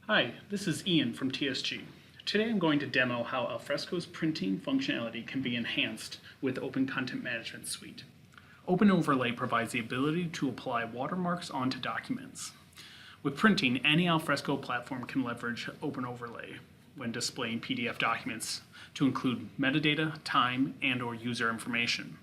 Hi, this is Ian from TSG. Today I'm going to demo how Alfresco's printing functionality can be enhanced with Open Content Management Suite. Open Overlay provides the ability to apply watermarks onto documents. With printing, any Alfresco platform can leverage Open Overlay when displaying PDF documents to include metadata, time, and/or user information.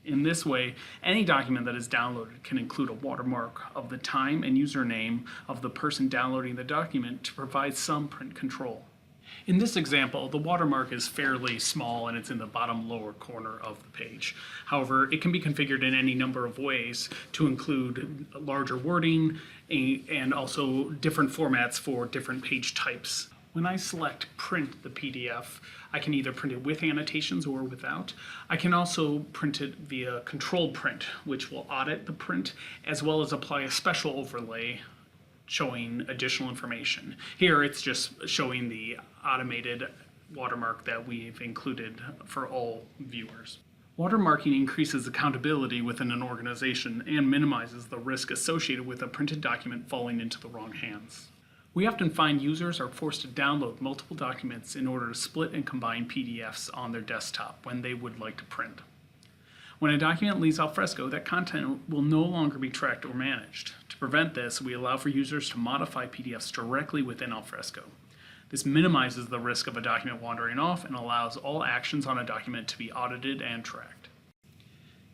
In this way, any document that is downloaded can include a watermark of the time and username of the person downloading the document to provide some print control. In this example, the watermark is fairly small and it's in the bottom lower corner of the page. However, it can be configured in any number of ways to include larger wording and also different formats for different page types. When I select print the PDF, I can either print it with annotations or without. I can also print it via control print, which will audit the print, as well as apply a special overlay showing additional information. Here it's just showing the automated watermark that we've included for all viewers. Watermarking increases accountability within an organization and minimizes the risk associated with a printed document falling into the wrong hands. We often find users are forced to download multiple documents in order to split and combine PDFs on their desktop when they would like to print. When a document leaves Alfresco, that content will no longer be tracked or managed. To prevent this, we allow for users to modify PDFs directly within Alfresco. This minimizes the risk of a document wandering off and allows all actions on a document to be audited and tracked.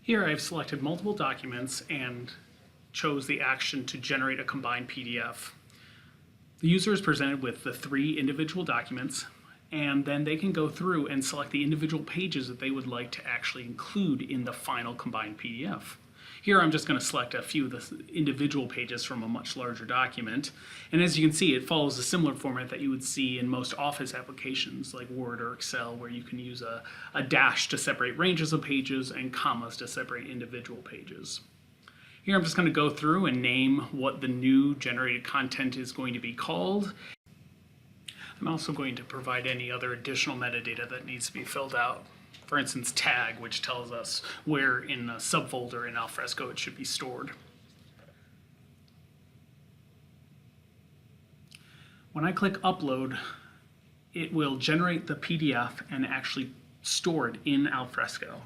Here I've selected multiple documents and chose the action to generate a combined PDF. The user is presented with the 3 individual documents, and then they can go through and select the individual pages that they would like to actually include in the final combined PDF. Here I'm just going to select a few of the individual pages from a much larger document, and as you can see, it follows a similar format that you would see in most Office applications like Word or Excel, where you can use a dash to separate ranges of pages and commas to separate individual pages. Here I'm just going to go through and name what the new generated content is going to be called. I'm also going to provide any other additional metadata that needs to be filled out. For instance, tag, which tells us where in a subfolder in Alfresco it should be stored. When I click upload, it will generate the PDF and actually store it in Alfresco,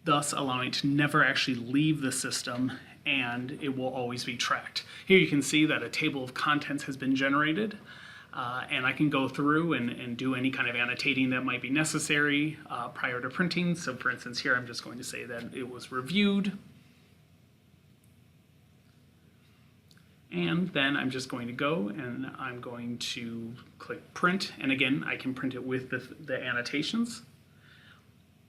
thus allowing it to never actually leave the system, and it will always be tracked. Here you can see that a table of contents has been generated, and I can go through and do any kind of annotating that might be necessary prior to printing. So for instance, here I'm just going to say that it was reviewed, and then I'm just going to go and I'm going to click print, and again I can print it with the annotations.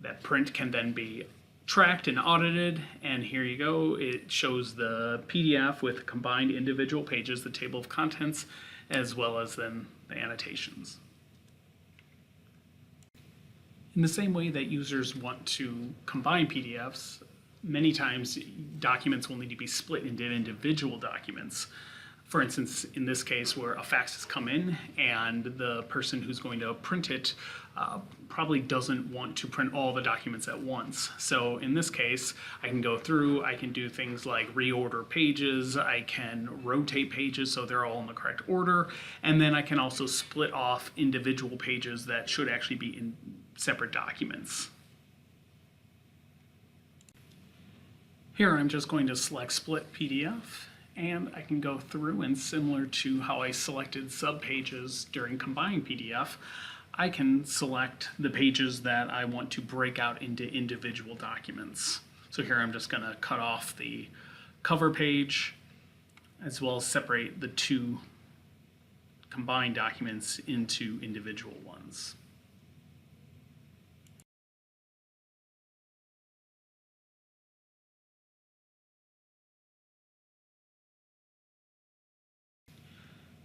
That print can then be tracked and audited, and here you go. It shows the PDF with combined individual pages, the table of contents, as well as then the annotations. In the same way that users want to combine PDFs, many times documents will need to be split into individual documents. For instance, in this case where a fax has come in and the person who's going to print it probably doesn't want to print all the documents at once. So in this case, I can go through, I can do things like reorder pages, I can rotate pages so they're all in the correct order, and then I can also split off individual pages that should actually be in separate documents. Here I'm just going to select Split PDF, and I can go through, and similar to how I selected subpages during Combine PDF, I can select the pages that I want to break out into individual documents. So here I'm just going to cut off the cover page, as well as separate the 2 combined documents into individual ones.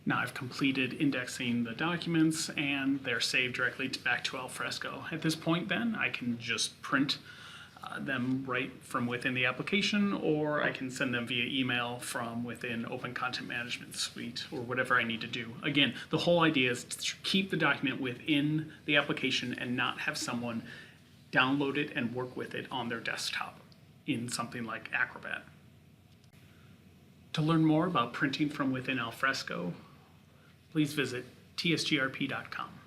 Now I've completed indexing the documents and they're saved directly back to Alfresco. At this point then, I can just print them right from within the application, or I can send them via email from within Open Content Management Suite, or whatever I need to do. Again, the whole idea is to keep the document within the application and not have someone download it and work with it on their desktop in something like Acrobat. To learn more about printing from within Alfresco, please visit tsgrp.com.